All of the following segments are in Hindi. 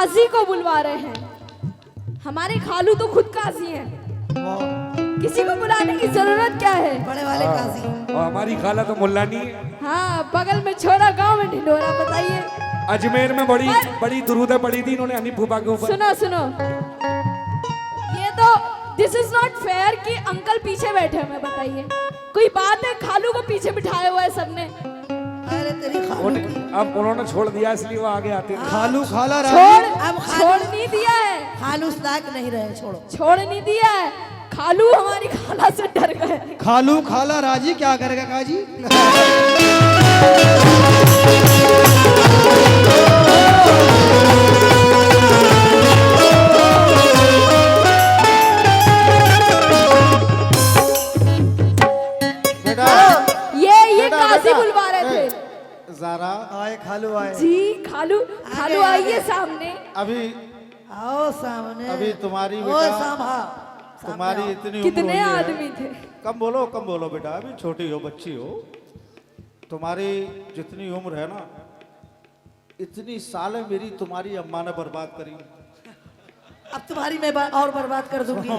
काजी को बुलवा रहे हैं। हमारे खालू तो खुद काजी हैं, किसी को बुलाने की जरूरत क्या है। बड़े वाले काजी। और हमारी खाला तो मुल्लानी है। हाँ, बगल में छोरा, गांव में ढिंडोरा। बताइए, अजमेर में बड़ी दुरूद पड़ी थी इन्होंने हनी फूफा के ऊपर। सुनो सुनो, ये तो दिस इज नॉट फेयर कि अंकल पीछे बैठे हुए। बताइए, कोई बात है? खालू को पीछे बिठाया हुआ है सबने। अरे तेरी खालू की। अब उन्होंने छोड़ दिया इसलिए वो आगे आते हैं। खालू खाला छोड़ नहीं दिया है, खालू लायक नहीं रहे। छोड़ो, छोड़ नहीं दिया है। खालू हमारी खाला से डर गए। खालू खाला राजी क्या करेगा काजी। ये काजी बुलवा रहे थे। ज़ारा आए खालू आए जी, खालू आइए सामने। अभी आओ सामने। अभी तुम्हारी ओ बेटा सामा, तुम्हारी इतनी कितने उम्र हुई है। आदमी थे? कम बोलो बेटा, अभी छोटी हो, बच्ची हो। तुम्हारी जितनी उम्र है ना, इतनी सालें मेरी तुम्हारी अम्मा ने बर्बाद करी। अब तुम्हारी मैं और बर्बाद कर दूंगी।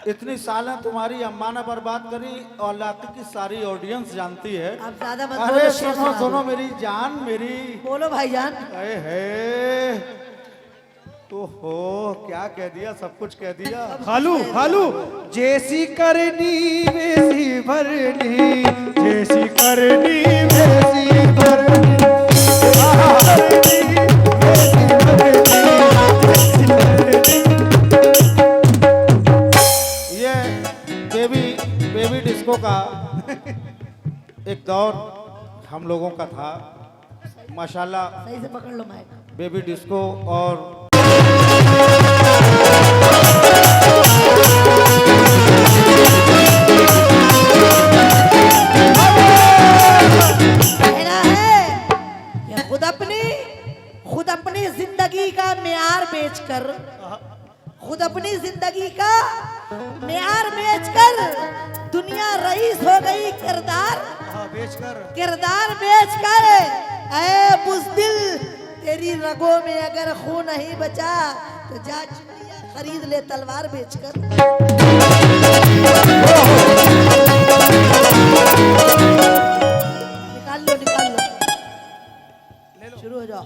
इतनी सालें तुम्हारी अम्मा ने बर्बाद करी और इलाके की सारी ऑडियंस जानती है। अब ज्यादा मत अरे बोलो, सुनो सुनो मेरी जान, मेरी बोलो भाईजान। अरे है ओहो, क्या कह दिया, सब कुछ कह दिया। खालू खालू जैसी करनी वैसी भरनी, जैसी करनी वैसी भरनी, ये बेबी डिस्को का एक दौर हम लोगों का था माशाल्लाह। सही से पकड़ लो माइक। बेबी डिस्को और कहना है कि खुद अपनी जिंदगी का मेयार बेचकर, खुद अपनी जिंदगी का मेयार बेचकर दुनिया रईस हो गई। किरदार बेचकर ऐ बुज़दिल, तेरी रगों में अगर खून नहीं बचा तो जा चुड़िया खरीद ले तलवार बेचकर। निकाल लो, शुरू हो जाओ।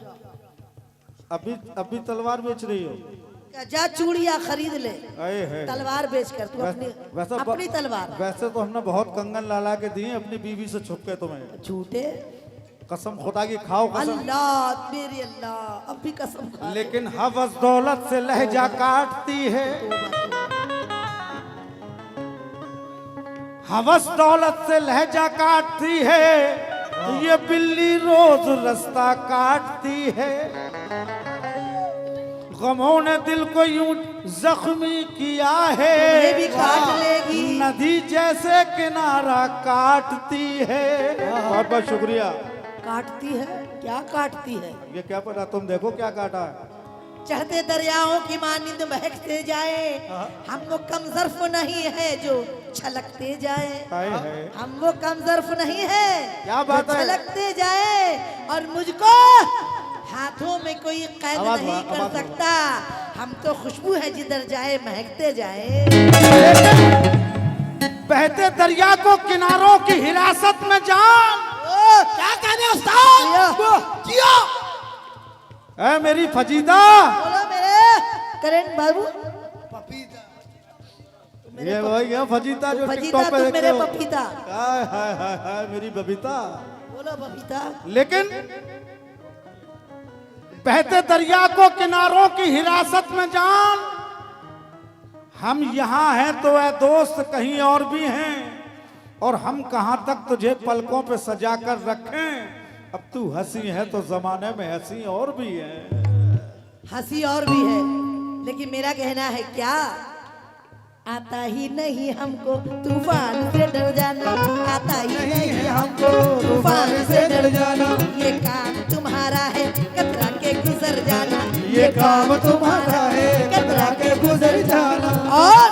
अभी तलवार बेच रही हो? जा चूड़िया खरीद ले आए है तलवार बेचकर। तू अपनी तलवार। वैसे तो हमने बहुत कंगन लाला के दिए अपनी बीवी से छुप के तुम्हें। झूठे, कसम खुदा की खाओ कसम। अल्लाह मेरे अल्लाह, अब भी कसम खा। लेकिन हवस दौलत से लहजा काटती है, हवस दौलत से लहजा काटती है। ये बिल्ली रोज रास्ता काटती है। गमों ने दिल को यूं जख्मी किया है, ये भी काट लेगी। नदी जैसे किनारा काटती है। बहुत बहुत शुक्रिया। काटती है? क्या काटती है? ये क्या पता, तुम देखो क्या काटा है। चढ़ते दरियाओं की मानिंद महकते जाए, हम वो कम ज़र्फ नहीं है जो छलकते जाए। हम वो कम ज़र्फ नहीं है क्या बात है? छलकते जाए और मुझको हाथों में कोई कैद नहीं कर सकता। हम तो खुशबू है जिधर जाए महकते जाए। बहते दरिया को किनारों की हिरासत में जान। क्या कहने उस्ताद? ऐ मेरी फजीदा, बोलो मेरे करण बाबू। ये वही है फजीता जो पपीता, टिकटॉक पे तुम देखते मेरे हो। पपीता। हाय हाय हाय हाय मेरी बबीता। बोलो पपीता। लेकिन बहते दरिया को किनारों की हिरासत में जान, हम यहाँ हैं तो ऐ दोस्त कहीं और भी हैं, और हम कहाँ तक तुझे पलकों पे सजा कर रखें। अब तू हंसी है तो जमाने में हंसी और भी है। हंसी और भी है, लेकिन मेरा कहना है क्या, आता ही नहीं हमको तूफान से डर जाना। आता ही नहीं हमको तूफान से डर जाना। ये काम तुम्हारा है कतरा के गुजर जाना। ये काम तुम्हारा है कतरा के गुजर जाना। और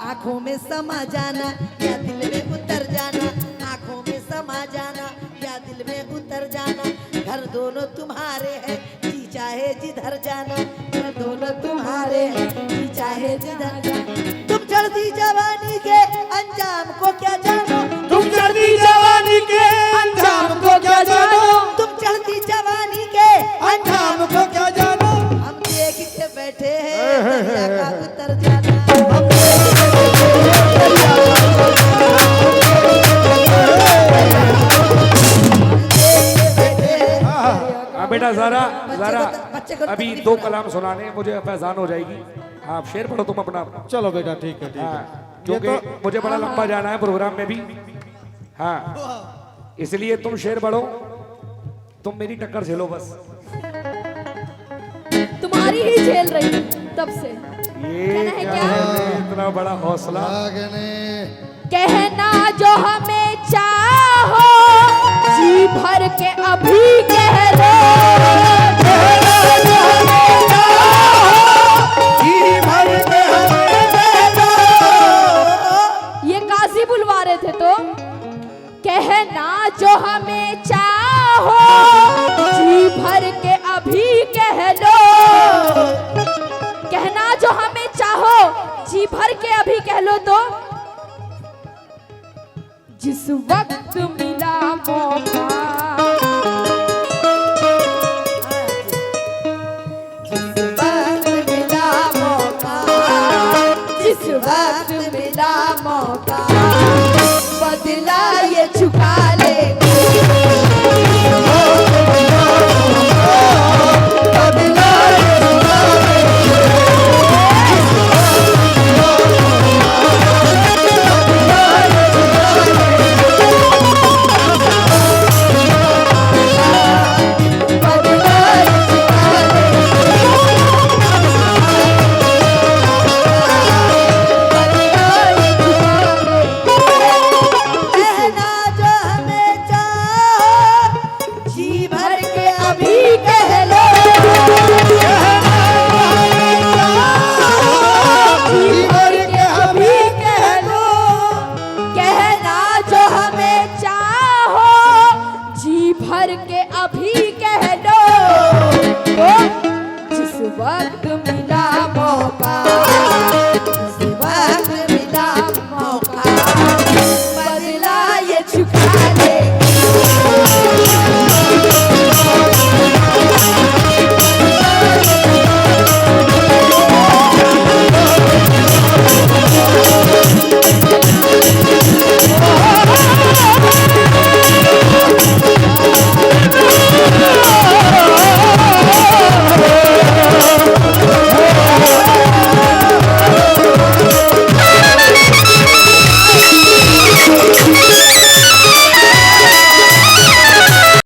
आंखों में समा जाना या दिल में उतर जाना। आंखों में समा जाना या दिल में उतर जाना। घर दोनों तुम्हारे हैं, जी चाहे चाहे जिधर जाना मैं दोनों तुम्हारे हैं जी चाहे जिधर जाना। तुम चढ़ती जवानी के अंजाम को क्या जानो, तुम चढ़ती जवानी के अंजाम को क्या जानो, तुम चढ़ती जवानी के अंजाम को क्या जानो। हम देख के बैठे हैं दरिया का उतर जाना। हाँ बेटा ज़रा बच्चे को अभी 2 कलाम सुनाने हैं, मुझे फैजान हो जाएगी। आप शेर पढ़ो तुम अपना। चलो बेटा ठीक है ठीक है। हाँ, क्योंकि मुझे बड़ा लंबा जाना है प्रोग्राम में भी। हाँ इसलिए तुम शेर पढ़ो, तुम मेरी टक्कर झेलो बस। तुम्हारी ही झेल रही हूं तब से। ये कहना है क्या क्या? है इतना बड़ा हौसला। कहना जो हमें चाहो जी भर के अभी कह लो, कहना जो हमें चाहो जी भर के हमें दे दो। ये काजी बुलवा रहे थे तो। कहना जो हमें चाहो जी भर के अभी कह लो, कहना जो हमें चाहो जी भर के अभी कह लो तो जिस वक्त मिला मौका, मिला मौका, जिस वक्त मिला मौका बदला ये चुका लेंगे, बदला कहना जो हमें चाहो जी भर के अभी कह लो, जी भर के अभी कह लो, कहना जो हमें चाहो जी भर के अभी कह लो तो जिस वक्त मिला